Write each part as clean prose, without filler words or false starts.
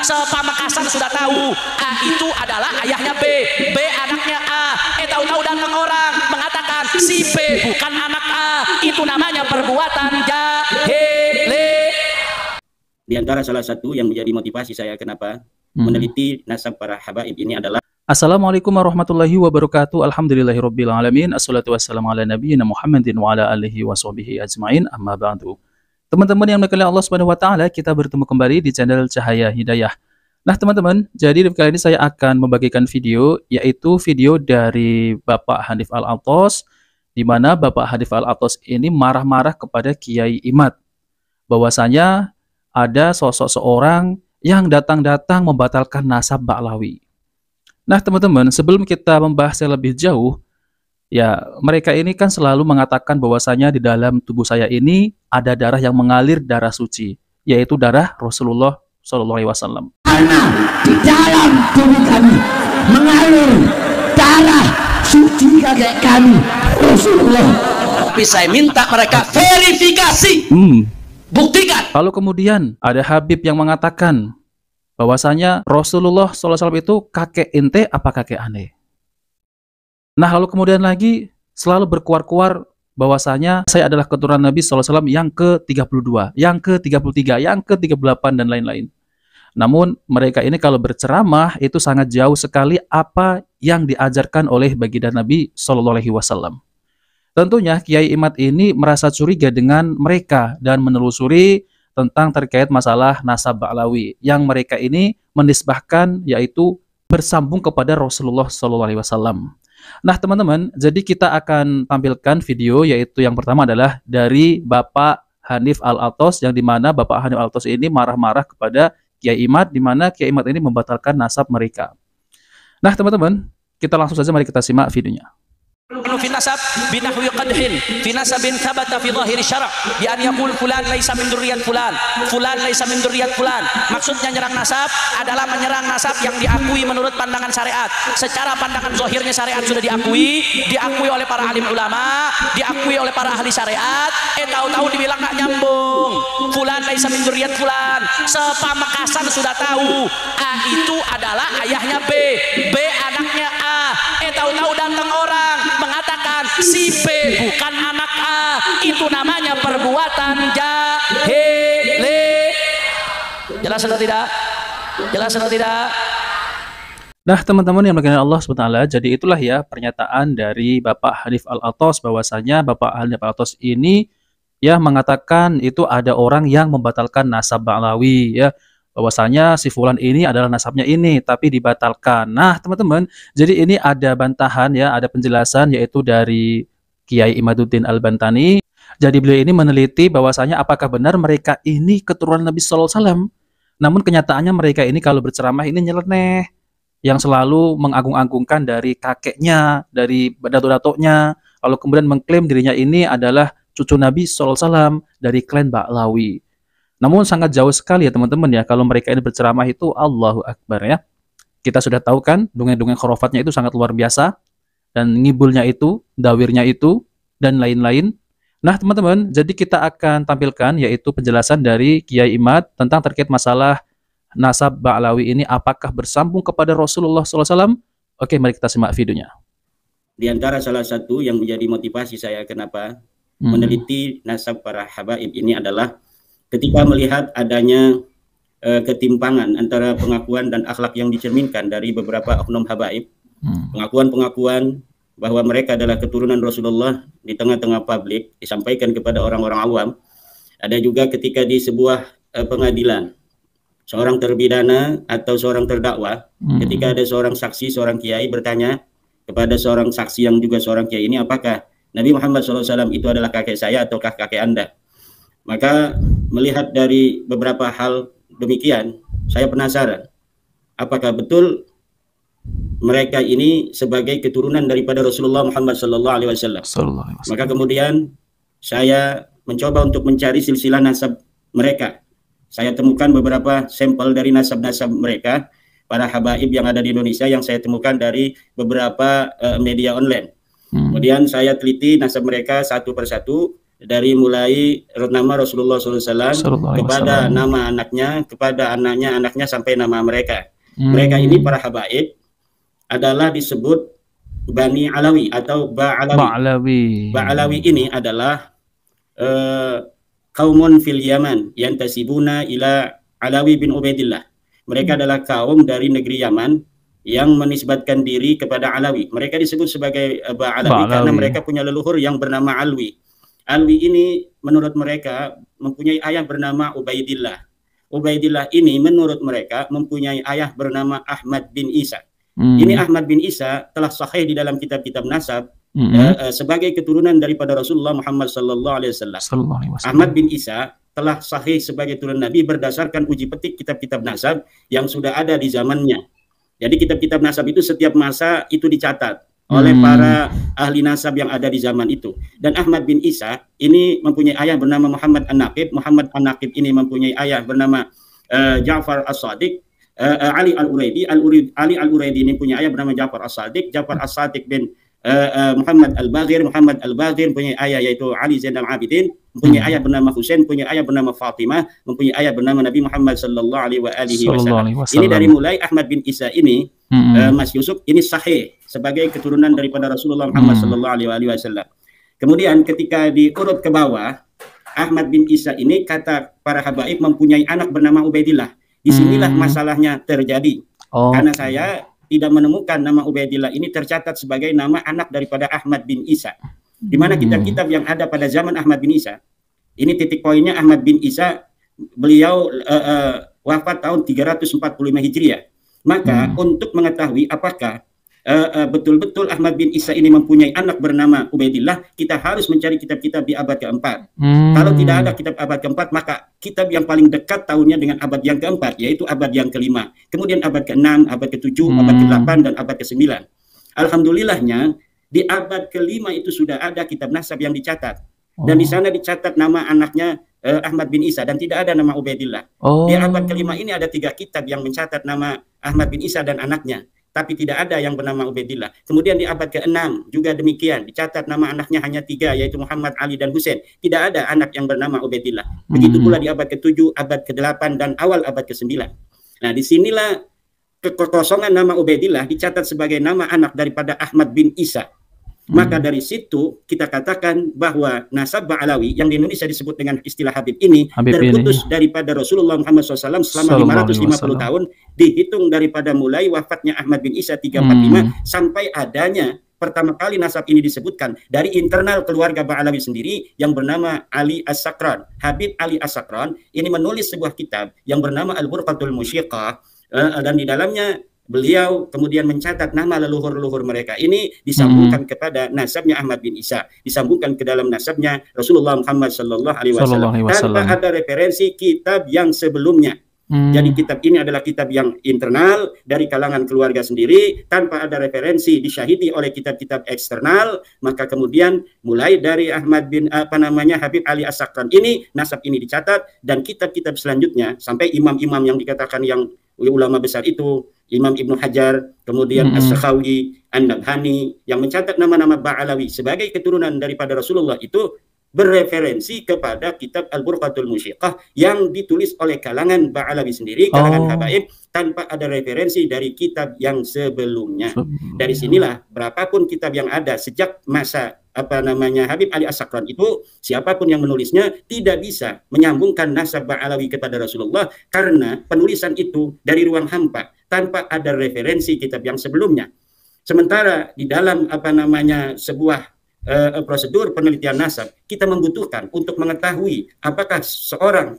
Sepamekasan sudah tahu A itu adalah ayahnya B, B anaknya A. Tahu-tahu datang orang mengatakan si B bukan anak A. Itu namanya perbuatan jahili. Di antara salah satu yang menjadi motivasi saya kenapa meneliti nasab para habaib ini adalah Assalamualaikum warahmatullahi wabarakatuh. Alhamdulillahirabbil alamin. Assalatu wassalamu ala nabiyyina Muhammadin wa ala alihi washabihi ajmain. Amma ba'du. Teman-teman yang dimuliakan Allah Subhanahu wa taala, kita bertemu kembali di channel Cahaya Hidayah. Nah, teman-teman, jadi kali ini saya akan membagikan video, yaitu video dari Bapak Hanif Al-Athos, di mana Bapak Hanif Al-Athos ini marah-marah kepada Kiai Imad, bahwasanya ada sosok seorang yang datang-datang membatalkan nasab Ba'lawi. Nah, teman-teman, sebelum kita membahas yang lebih jauh, ya, mereka ini kan selalu mengatakan bahwasanya di dalam tubuh saya ini ada darah yang mengalir darah suci, yaitu darah Rasulullah SAW. Karena di dalam tubuh kami mengalir darah suci kakek kami Rasulullah. Tapi saya minta mereka verifikasi. Buktikan. Lalu kemudian ada Habib yang mengatakan bahwasanya Rasulullah SAW itu kakek ente apa kakek aneh. Nah, lalu kemudian lagi selalu berkuar-kuar bahwasanya saya adalah keturunan Nabi SAW yang ke-32, yang ke-33, yang ke-38 dan lain-lain. Namun mereka ini kalau berceramah itu sangat jauh sekali apa yang diajarkan oleh baginda Nabi SAW. Tentunya Kiai Imad ini merasa curiga dengan mereka dan menelusuri tentang terkait masalah nasab Ba'lawi yang mereka ini menisbahkan, yaitu bersambung kepada Rasulullah SAW. Nah, teman-teman, jadi kita akan tampilkan video, yaitu yang pertama adalah dari Bapak Hanif Al-Athos, yang dimana Bapak Hanif Al-Athos ini marah-marah kepada Kiai Imad, dimana Kiai Imad ini membatalkan nasab mereka. Nah, teman-teman, kita langsung saja mari kita simak videonya. في النسب بنحو قدح في نسب ثبت في ظاهر الشرع بأن يقول فلان ليس من ذرية فلان فلان ليس من ذرية فلان. Maksudnya menyerang nasab adalah menyerang nasab yang diakui menurut pandangan syariat. Secara pandangan zahirnya syariat sudah diakui oleh para alim ulama, diakui oleh para ahli syariat. Tahu-tahu dibilang nggak nyambung. Fulan laisa min dzurriyyat fulan. Sepamekasan sudah tahu A itu adalah ayahnya B, B anaknya A. Tahu-tahu datang orang mengatakan si B bukan anak A. Itu namanya perbuatan jahili. Jelas atau tidak? Jelas atau tidak? Nah, teman-teman yang dimuliakan Allah SWT, jadi itulah ya pernyataan dari Bapak Hanif Al-Athos, bahwasanya Bapak Hanif Al-Athos ini ya mengatakan itu ada orang yang membatalkan nasab Ba'lawi, ya, bahwasanya si fulan ini adalah nasabnya ini tapi dibatalkan. Nah, teman-teman, jadi ini ada bantahan ya, ada penjelasan yaitu dari Kiai Imaduddin Al-Bantani. Jadi beliau ini meneliti bahwasanya apakah benar mereka ini keturunan Nabi SAW. Namun kenyataannya mereka ini kalau berceramah ini nyeleneh, yang selalu mengagung-agungkan dari kakeknya, dari dato-datonya, lalu kemudian mengklaim dirinya ini adalah cucu Nabi SAW dari klan Ba'lawi. Namun sangat jauh sekali ya teman-teman ya, kalau mereka ini berceramah itu Allahu Akbar ya. Kita sudah tahu kan dongeng-dongeng khurafatnya itu sangat luar biasa, dan ngibulnya itu, dawirnya itu, dan lain-lain. Nah, teman-teman, jadi kita akan tampilkan yaitu penjelasan dari Kiai Imad tentang terkait masalah nasab Ba'lawi ini apakah bersambung kepada Rasulullah SAW. Oke, mari kita simak videonya. di antara salah satu yang menjadi motivasi saya kenapa meneliti nasab para habaib ini adalah ketika melihat adanya ketimpangan antara pengakuan dan akhlak yang dicerminkan dari beberapa oknum habaib, pengakuan-pengakuan bahwa mereka adalah keturunan Rasulullah di tengah-tengah publik disampaikan kepada orang-orang awam. Ada juga ketika di sebuah pengadilan, seorang terpidana atau seorang terdakwa, ketika ada seorang saksi, seorang kiai bertanya kepada seorang saksi yang juga seorang kiai ini, apakah Nabi Muhammad SAW itu adalah kakek saya ataukah kakek Anda? Maka melihat dari beberapa hal demikian, saya penasaran, apakah betul mereka ini sebagai keturunan daripada Rasulullah Muhammad SAW? Maka kemudian saya mencoba untuk mencari silsilah nasab mereka. Saya temukan beberapa sampel dari nasab-nasab mereka, para habaib yang ada di Indonesia, yang saya temukan dari beberapa media online. Kemudian saya teliti nasab mereka satu persatu, dari mulai nama Rasulullah SAW kepada nama anaknya, kepada anaknya sampai nama mereka. Mereka ini para habaib adalah disebut Bani Alawi atau Ba'alawi. Ba'alawi ini adalah kaumun fil Yaman yang tasibuna ila Alawi bin Ubaidillah. Mereka adalah kaum dari negeri Yaman yang menisbatkan diri kepada Alawi. Mereka disebut sebagai Ba'alawi karena mereka punya leluhur yang bernama Alwi. Alwi ini menurut mereka mempunyai ayah bernama Ubaidillah. Ubaidillah ini menurut mereka mempunyai ayah bernama Ahmad bin Isa. Ini Ahmad bin Isa telah sahih di dalam kitab-kitab nasab sebagai keturunan daripada Rasulullah Muhammad sallallahu alaihi wasallam. Ahmad bin Isa telah sahih sebagai turunan Nabi berdasarkan uji petik kitab-kitab nasab yang sudah ada di zamannya. Jadi kitab-kitab nasab itu setiap masa itu dicatat oleh para ahli nasab yang ada di zaman itu. Dan Ahmad bin Isa ini mempunyai ayah bernama Muhammad An-Naqib. Muhammad An-Naqib ini mempunyai ayah bernama Ja'far As-Sadiq. Ali Al-Uraidi. Ali Al-Uraidi ini punya ayah bernama Ja'far As-Sadiq. Ja'far As-Sadiq bin Muhammad Al-Baghir. Muhammad Al-Baghir mempunyai ayah yaitu Ali Zainal Abidin. Mempunyai ayah bernama Husain, mempunyai ayah bernama Fatimah, mempunyai ayah bernama Nabi Muhammad sallallahu alaihi wasallam. Ini dari mulai Ahmad bin Isa ini, Mas Yusuf, ini sahih sebagai keturunan daripada Rasulullah Muhammad sallallahu alaihi wasallam. Kemudian ketika diurut ke bawah, Ahmad bin Isa ini kata para habaib mempunyai anak bernama Ubaidillah. Disinilah masalahnya terjadi. Karena saya tidak menemukan nama Ubaidillah ini tercatat sebagai nama anak daripada Ahmad bin Isa. Di mana kitab-kitab yang ada pada zaman Ahmad bin Isa, ini titik poinnya Ahmad bin Isa, beliau wafat tahun 345 Hijriah. Maka untuk mengetahui apakah betul-betul Ahmad bin Isa ini mempunyai anak bernama Ubaidillah, kita harus mencari kitab-kitab di abad keempat. Kalau tidak ada kitab abad keempat, maka kitab yang paling dekat tahunnya dengan abad yang keempat, yaitu abad yang kelima. Kemudian abad ke-6, abad ke-7, abad ke-8, dan abad ke-9. Alhamdulillahnya, di abad kelima itu sudah ada kitab nasab yang dicatat. Dan di sana dicatat nama anaknya Ahmad bin Isa dan tidak ada nama Ubaidillah. Di abad kelima ini ada 3 kitab yang mencatat nama Ahmad bin Isa dan anaknya, tapi tidak ada yang bernama Ubaidillah. Kemudian di abad ke-6 juga demikian, dicatat nama anaknya hanya 3, yaitu Muhammad, Ali, dan Husain. Tidak ada anak yang bernama Ubaidillah. Begitu pula di abad ke-7, abad ke-8, dan awal abad ke-9. Nah, disinilah kekosongan nama Ubaidillah dicatat sebagai nama anak daripada Ahmad bin Isa. Maka dari situ kita katakan bahwa nasab Ba'alawi yang di Indonesia disebut dengan istilah Habib ini terputus daripada Rasulullah Muhammad SAW selama 550 tahun, dihitung daripada mulai wafatnya Ahmad bin Isa 345 sampai adanya pertama kali nasab ini disebutkan dari internal keluarga Ba'alawi sendiri yang bernama Ali As-Sakran. Habib Ali As-Sakran ini menulis sebuah kitab yang bernama Al-Burqatul Musyiqah, dan di dalamnya beliau kemudian mencatat nama leluhur-leluhur mereka ini disambungkan kepada nasabnya Ahmad bin Isa, disambungkan ke dalam nasabnya Rasulullah Muhammad sallallahu alaihi wasallam tanpa ada referensi kitab yang sebelumnya. Jadi kitab ini adalah kitab yang internal dari kalangan keluarga sendiri tanpa ada referensi, disyahidi oleh kitab-kitab eksternal. Maka kemudian mulai dari Ahmad bin Habib Ali As-Sakran ini, nasab ini dicatat, dan kitab-kitab selanjutnya sampai imam-imam yang dikatakan yang ulama besar itu, Imam Ibnu Hajar, kemudian As-Sakhawi, An-Nabhani, yang mencatat nama-nama Ba'alawi sebagai keturunan daripada Rasulullah itu berreferensi kepada kitab Al-Burqatul Musyiqah yang ditulis oleh kalangan Ba'alawi sendiri, kalangan habaib, tanpa ada referensi dari kitab yang sebelumnya. Dari sinilah berapapun kitab yang ada sejak masa Habib Ali As-Sakran itu, siapapun yang menulisnya tidak bisa menyambungkan nasab Ba'alawi kepada Rasulullah karena penulisan itu dari ruang hampa tanpa ada referensi kitab yang sebelumnya. Sementara di dalam sebuah prosedur penelitian nasab, kita membutuhkan untuk mengetahui apakah seorang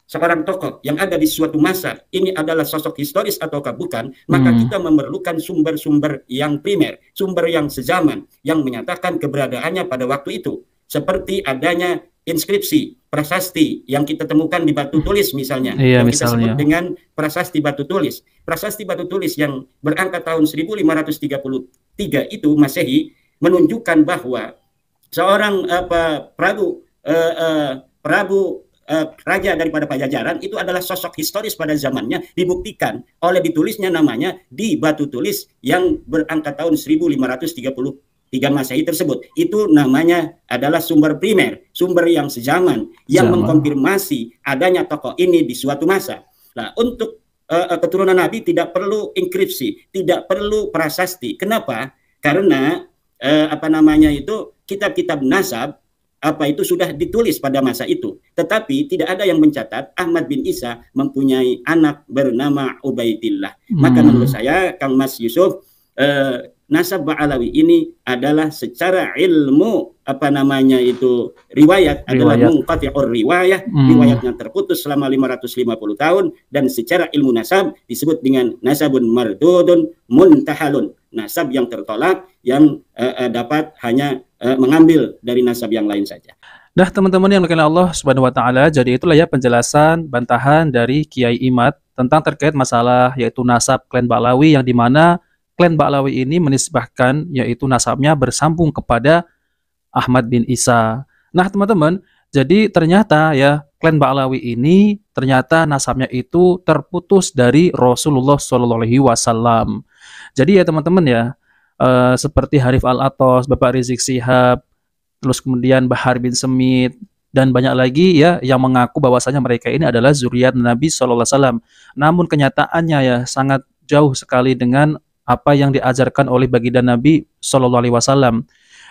seorang tokoh yang ada di suatu masa ini adalah sosok historis ataukah bukan, maka kita memerlukan sumber-sumber yang primer, sumber yang sezaman, yang menyatakan keberadaannya pada waktu itu, seperti adanya inskripsi, prasasti yang kita temukan di batu tulis misalnya, yang kita sebut dengan prasasti batu tulis. Prasasti batu tulis yang berangka tahun 1533 itu Masehi menunjukkan bahwa seorang raja daripada Pajajaran itu adalah sosok historis pada zamannya, dibuktikan oleh ditulisnya namanya di batu tulis yang berangka tahun 1533 3 Masehi tersebut. Itu namanya adalah sumber primer, sumber yang sezaman, yang mengkonfirmasi adanya tokoh ini di suatu masa. Nah, untuk keturunan Nabi tidak perlu inskripsi, tidak perlu prasasti. Kenapa? Karena kitab-kitab nasab itu sudah ditulis pada masa itu. Tetapi tidak ada yang mencatat Ahmad bin Isa mempunyai anak bernama Ubaidillah. Maka menurut saya, Kang Mas Yusuf, nasab Ba'alawi ini adalah secara ilmu riwayat adalah munqati'ur riwayah, riwayatnya terputus selama 550 tahun, dan secara ilmu nasab disebut dengan nasabun mardudun muntahalun, nasab yang tertolak yang dapat hanya mengambil dari nasab yang lain saja. Nah, teman-teman yang dimuliakan Allah Subhanahu wa taala, jadi itulah ya penjelasan bantahan dari Kiai Imad tentang terkait masalah yaitu nasab klan Ba'alawi, yang dimana klan Ba'alawi ini menisbahkan yaitu nasabnya bersambung kepada Ahmad bin Isa. Nah, teman-teman, jadi ternyata ya klan Ba'alawi ini ternyata nasabnya itu terputus dari Rasulullah SAW. Jadi ya teman-teman ya, seperti Harif Al-Atos, Bapak Rizik Syihab, terus kemudian Bahar bin Semit, dan banyak lagi ya yang mengaku bahwasanya mereka ini adalah zuriat Nabi SAW. Namun kenyataannya ya sangat jauh sekali dengan apa yang diajarkan oleh baginda Nabi SAW.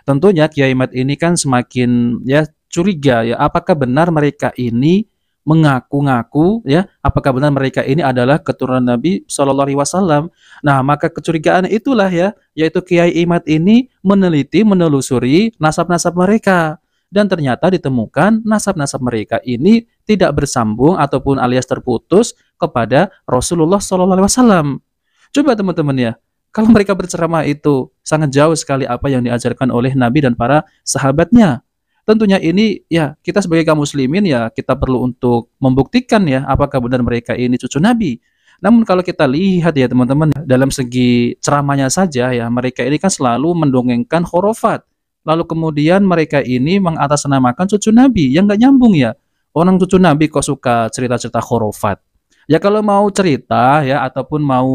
Tentunya Kiai Imad ini kan semakin ya curiga ya, apakah benar mereka ini mengaku-ngaku ya, apakah benar mereka ini adalah keturunan Nabi SAW. Nah, maka kecurigaan itulah ya, yaitu Kiai Imad ini menelusuri nasab-nasab mereka, dan ternyata ditemukan nasab-nasab mereka ini tidak bersambung ataupun alias terputus kepada Rasulullah SAW. Coba teman-teman ya, kalau mereka berceramah itu sangat jauh sekali apa yang diajarkan oleh Nabi dan para sahabatnya. Tentunya ini ya kita sebagai kaum muslimin ya kita perlu untuk membuktikan ya apakah benar mereka ini cucu Nabi. Namun kalau kita lihat ya teman-teman, dalam segi ceramahnya saja ya, mereka ini kan selalu mendongengkan khurafat. Lalu kemudian mereka ini mengatasnamakan cucu Nabi, yang nggak nyambung ya. Orang cucu Nabi kok suka cerita-cerita khurafat. Ya kalau mau cerita ya ataupun mau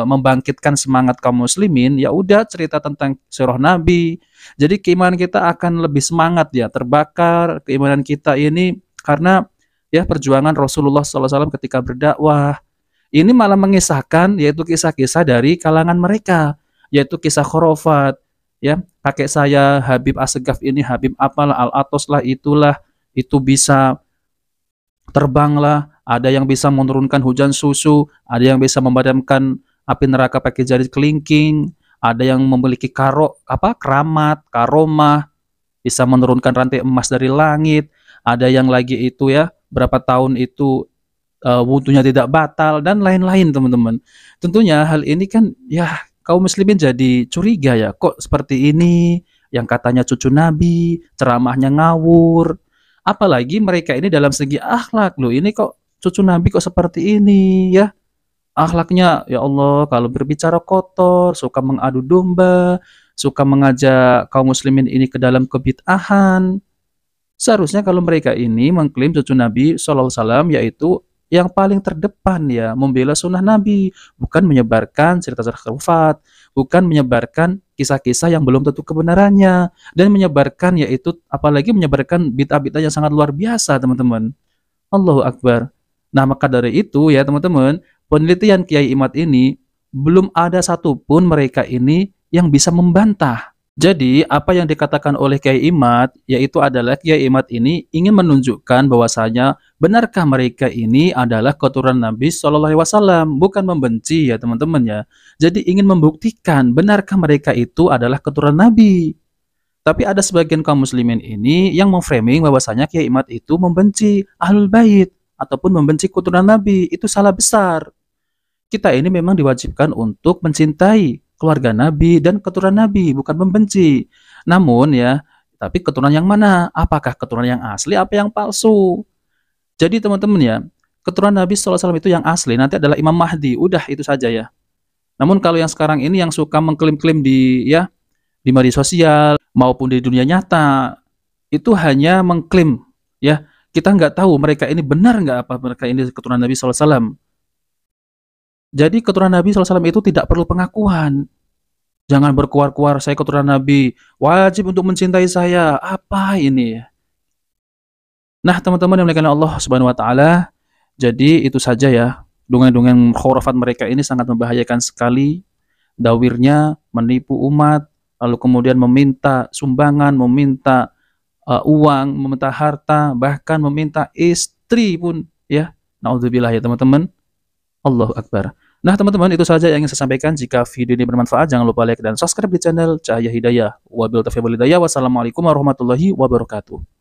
membangkitkan semangat kaum muslimin, ya udah cerita tentang sirah Nabi. Jadi keimanan kita akan lebih semangat ya, terbakar keimanan kita ini karena ya perjuangan Rasulullah SAW ketika berdakwah. Ini malah mengisahkan yaitu kisah-kisah dari kalangan mereka, yaitu kisah khurafat. Ya, kakek saya Habib Assegaf ini, Habib apalah, Al-Atos lah, itulah, itu bisa terbang lah, ada yang bisa menurunkan hujan susu, ada yang bisa memadamkan api neraka pakai jari kelingking, ada yang memiliki keramat, karomah, bisa menurunkan rantai emas dari langit, ada yang lagi itu ya, berapa tahun itu wudunya tidak batal, dan lain-lain teman-teman. Tentunya hal ini kan ya kaum muslimin jadi curiga ya, kok seperti ini, yang katanya cucu Nabi, ceramahnya ngawur. Apalagi mereka ini dalam segi akhlak, loh ini kok cucu Nabi kok seperti ini ya. Akhlaknya ya Allah, kalau berbicara kotor, suka mengadu domba, suka mengajak kaum muslimin ini ke dalam kebid'ahan. Seharusnya kalau mereka ini mengklaim cucu Nabi SAW, yaitu yang paling terdepan ya, membela sunnah Nabi, bukan menyebarkan cerita-cerita khurafat, bukan menyebarkan kisah-kisah yang belum tentu kebenarannya, dan menyebarkan yaitu apalagi menyebarkan bid'ah-bid'ah yang sangat luar biasa teman-teman. Allahu Akbar. Nah maka dari itu ya teman-teman, penelitian Kiai Imad ini belum ada satupun mereka ini yang bisa membantah. Jadi apa yang dikatakan oleh Kiai Imad yaitu adalah Kiai Imad ini ingin menunjukkan bahwasanya benarkah mereka ini adalah keturunan Nabi SAW, bukan membenci ya teman-teman ya. Jadi ingin membuktikan benarkah mereka itu adalah keturunan Nabi. Tapi ada sebagian kaum muslimin ini yang memframing bahwasanya Kiai Imad itu membenci Ahlul Bait ataupun membenci keturunan Nabi. Itu salah besar. Kita ini memang diwajibkan untuk mencintai keluarga Nabi dan keturunan Nabi, bukan membenci. Namun ya, tapi keturunan yang mana? Apakah keturunan yang asli apa yang palsu? Jadi teman-teman ya, keturunan Nabi SAW itu yang asli nanti adalah Imam Mahdi. Udah itu saja ya. Namun kalau yang sekarang ini yang suka mengklaim-klaim di media sosial maupun di dunia nyata, itu hanya mengklaim ya. Kita nggak tahu mereka ini benar nggak apa mereka ini keturunan Nabi SAW. Jadi keturunan Nabi SAW itu tidak perlu pengakuan. Jangan berkuar-kuar, saya keturunan Nabi, wajib untuk mencintai saya. Apa ini? Nah, teman-teman yang dimuliakan Allah Subhanahu wa taala, jadi itu saja ya. Dongeng-dongeng khurafat mereka ini sangat membahayakan sekali. Dawirnya menipu umat, lalu kemudian meminta sumbangan, meminta uang, meminta harta, bahkan meminta istri pun ya. Naudzubillah ya teman-teman. Allahu Akbar. Nah teman-teman, itu saja yang ingin saya sampaikan. Jika video ini bermanfaat, jangan lupa like dan subscribe di channel Cahaya Hidayah. Wabillahi taufiq wal hidayah. Wassalamualaikum warahmatullahi wabarakatuh.